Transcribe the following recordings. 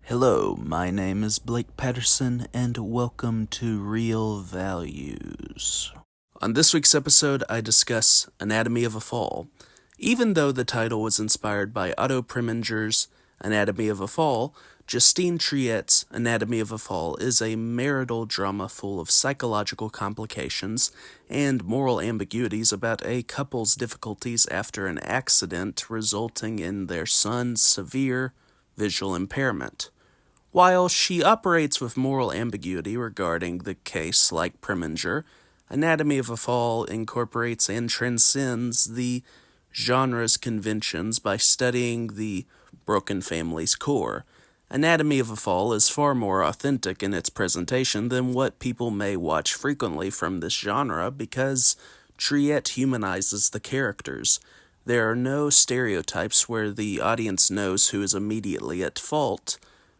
Hello, my name is Blake Patterson, and welcome to Real Values. On this week's episode, I discuss Anatomy of a Fall. Even though the title was inspired by Otto Preminger's Anatomy of a Fall, Justine Triet's Anatomy of a Fall is a marital drama full of psychological complications and moral ambiguities about a couple's difficulties after an accident resulting in their son's severe visual impairment. While she operates with moral ambiguity regarding the case like Preminger, Anatomy of a Fall incorporates and transcends the genre's conventions by studying the broken family's core. Anatomy of a Fall is far more authentic in its presentation than what people may watch frequently from this genre because Triet humanizes the characters. There are no stereotypes where the audience knows who is immediately at fault,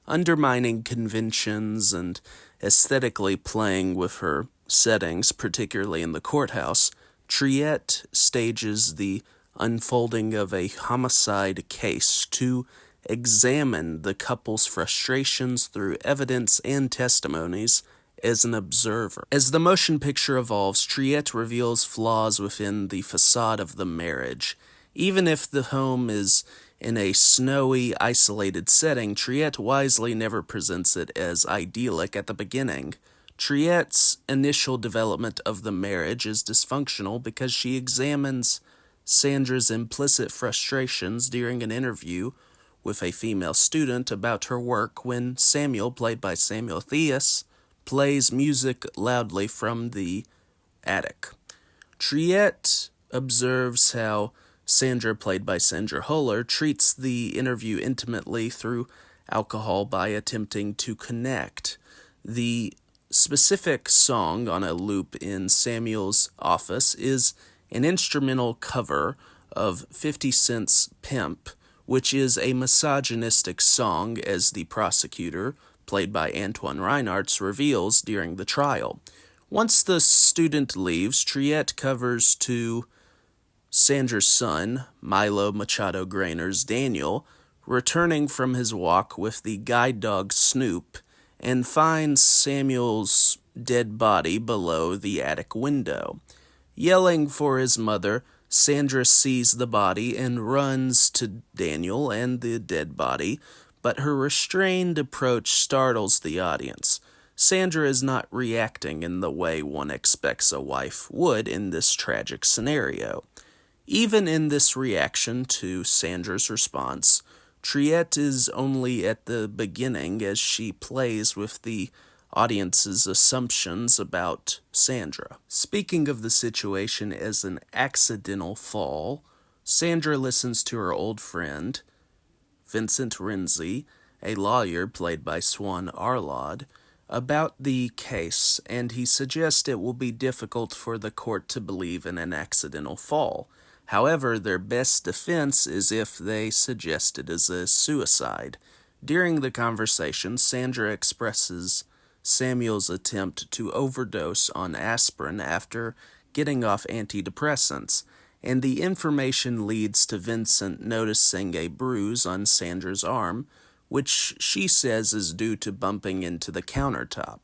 undermining conventions and aesthetically playing with her settings, particularly in the courthouse. Triet stages the unfolding of a homicide case to examine the couple's frustrations through evidence and testimonies as an observer. As the motion picture evolves, Triet reveals flaws within the facade of the marriage. Even if the home is in a snowy, isolated setting, Triet wisely never presents it as idyllic at the beginning. Triet's initial development of the marriage is dysfunctional because she examines Sandra's implicit frustrations during an interview with a female student about her work when Samuel, played by Samuel Theus, plays music loudly from the attic. Triet observes how Sandra, played by Sandra Huller, treats the interview intimately through alcohol by attempting to connect. The specific song on a loop in Samuel's office is an instrumental cover of 50 Cent's Pimp, which is a misogynistic song, as the prosecutor, played by Antoine Reinhardt, reveals during the trial. Once the student leaves, Triet covers to Sandra's son, Milo Machado Grainer's Daniel, returning from his walk with the guide dog Snoop, and finds Samuel's dead body below the attic window. Yelling for his mother, Sandra sees the body and runs to Daniel and the dead body, but her restrained approach startles the audience. Sandra is not reacting in the way one expects a wife would in this tragic scenario. Even in this reaction to Sandra's response, Triet is only at the beginning as she plays with the audience's assumptions about Sandra. Speaking of the situation as an accidental fall, Sandra listens to her old friend, Vincent Renzi, a lawyer played by Swan Arlaud, about the case, and he suggests it will be difficult for the court to believe in an accidental fall. However, their best defense is if they suggest it as a suicide. During the conversation, Sandra expresses Samuel's attempt to overdose on aspirin after getting off antidepressants, and the information leads to Vincent noticing a bruise on Sandra's arm, which she says is due to bumping into the countertop.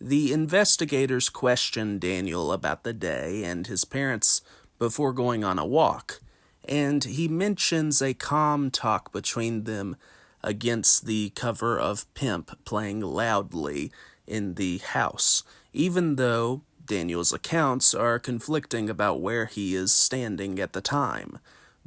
The investigators question Daniel about the day and his parents before going on a walk, and he mentions a calm talk between them against the cover of Pimp playing loudly in the house, even though Daniel's accounts are conflicting about where he is standing at the time.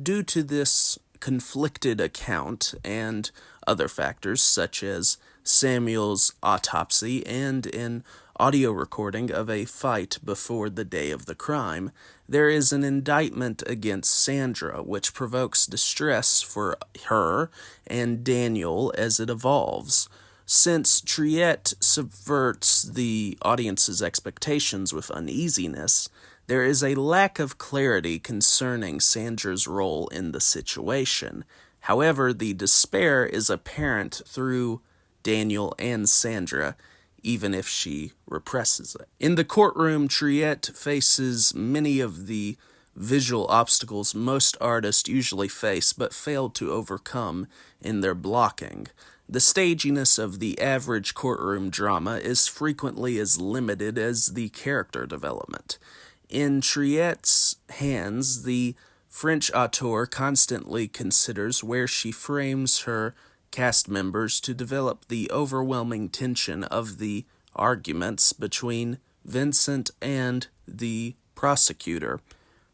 Due to this conflicted account and other factors such as Samuel's autopsy and an audio recording of a fight before the day of the crime, there is an indictment against Sandra, which provokes distress for her and Daniel as it evolves. Since Triet subverts the audience's expectations with uneasiness, there is a lack of clarity concerning Sandra's role in the situation. However, the despair is apparent through Daniel and Sandra, even if she represses it. In the courtroom, Triet faces many of the visual obstacles most artists usually face but fail to overcome in their blocking. The staginess of the average courtroom drama is frequently as limited as the character development. In Triette's hands, the French auteur constantly considers where she frames her cast members to develop the overwhelming tension of the arguments between Vincent and the prosecutor.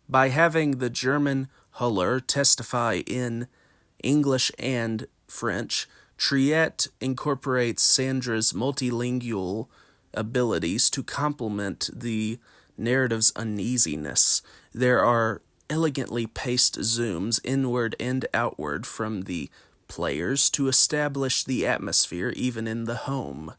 By having the German Huller testify in English and French, Triette incorporates Sandra's multilingual abilities to complement the narrative's uneasiness. There are elegantly paced zooms inward and outward from the players to establish the atmosphere even in the home.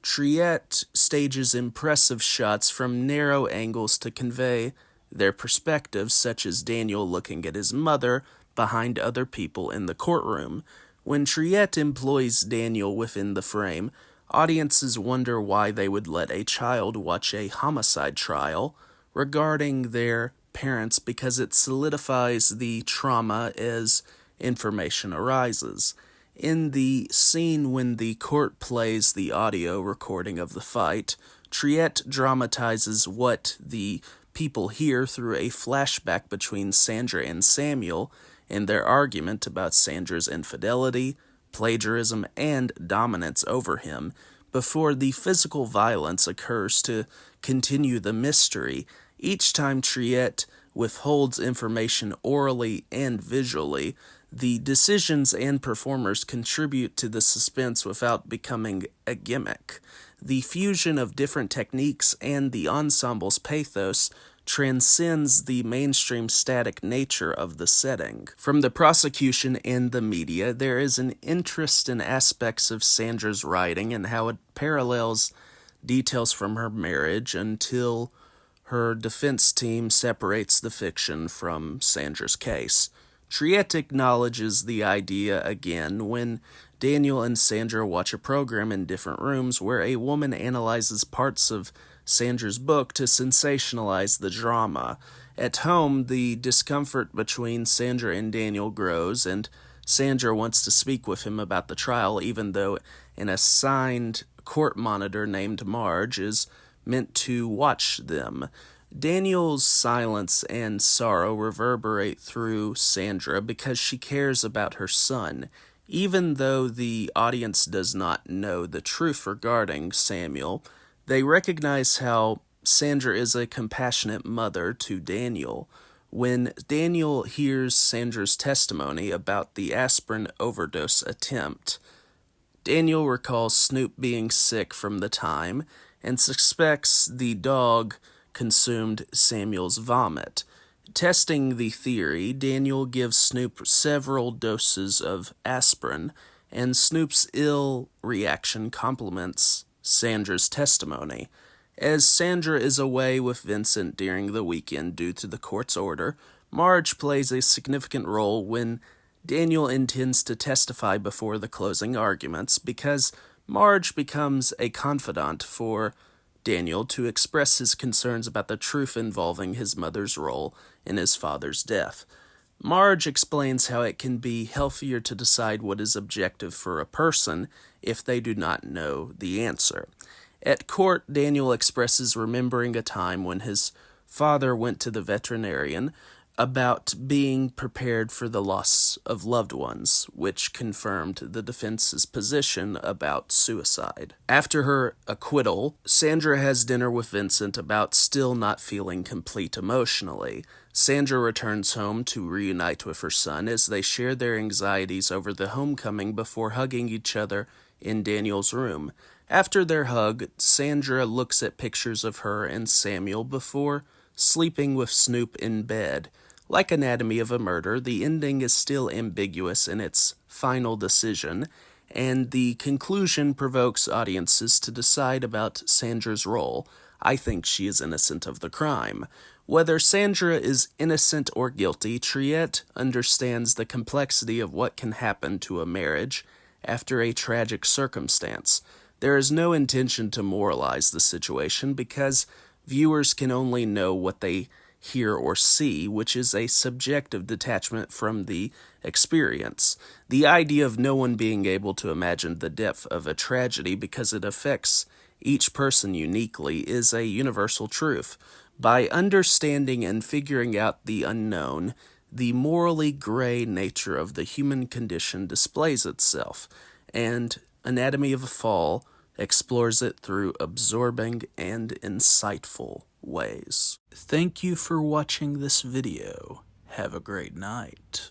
Triette stages impressive shots from narrow angles to convey their perspectives, such as Daniel looking at his mother behind other people in the courtroom. When Triette employs Daniel within the frame, audiences wonder why they would let a child watch a homicide trial regarding their parents, because it solidifies the trauma as information arises. In the scene when the court plays the audio recording of the fight, Triette dramatizes what the people hear through a flashback between Sandra and Samuel in their argument about Sandra's infidelity, plagiarism, and dominance over him, before the physical violence occurs to continue the mystery. Each time Triette withholds information orally and visually, the decisions and performers contribute to the suspense without becoming a gimmick. The fusion of different techniques and the ensemble's pathos transcends the mainstream static nature of the setting. From the prosecution and the media, there is an interest in aspects of Sandra's writing and how it parallels details from her marriage until her defense team separates the fiction from Sandra's case. Triette acknowledges the idea again when Daniel and Sandra watch a program in different rooms where a woman analyzes parts of Sandra's book to sensationalize the drama. At home, the discomfort between Sandra and Daniel grows, and Sandra wants to speak with him about the trial, even though an assigned court monitor named Marge is meant to watch them. Daniel's silence and sorrow reverberate through Sandra because she cares about her son, even though the audience does not know the truth regarding Samuel. They recognize how Sandra is a compassionate mother to Daniel. When Daniel hears Sandra's testimony about the aspirin overdose attempt, Daniel recalls Snoop being sick from the time and suspects the dog consumed Samuel's vomit. Testing the theory, Daniel gives Snoop several doses of aspirin, and Snoop's ill reaction complements Sandra's testimony. As Sandra is away with Vincent during the weekend due to the court's order, Marge plays a significant role when Daniel intends to testify before the closing arguments, because Marge becomes a confidant for Daniel to express his concerns about the truth involving his mother's role in his father's death. Marge explains how it can be healthier to decide what is objective for a person if they do not know the answer. At court, Daniel expresses remembering a time when his father went to the veterinarian about being prepared for the loss of loved ones, which confirmed the defense's position about suicide. After her acquittal, Sandra has dinner with Vincent about still not feeling complete emotionally. Sandra returns home to reunite with her son as they share their anxieties over the homecoming before hugging each other in Daniel's room. After their hug, Sandra looks at pictures of her and Samuel before sleeping with Snoop in bed. Like Anatomy of a Murder, the ending is still ambiguous in its final decision, and the conclusion provokes audiences to decide about Sandra's role. I think she is innocent of the crime. Whether Sandra is innocent or guilty, Triette understands the complexity of what can happen to a marriage after a tragic circumstance. There is no intention to moralize the situation because viewers can only know what they hear, or see, which is a subjective detachment from the experience. The idea of no one being able to imagine the depth of a tragedy because it affects each person uniquely is a universal truth. By understanding and figuring out the unknown, the morally gray nature of the human condition displays itself, and Anatomy of a Fall explores it through absorbing and insightful ways. Thank you for watching this video. Have a great night.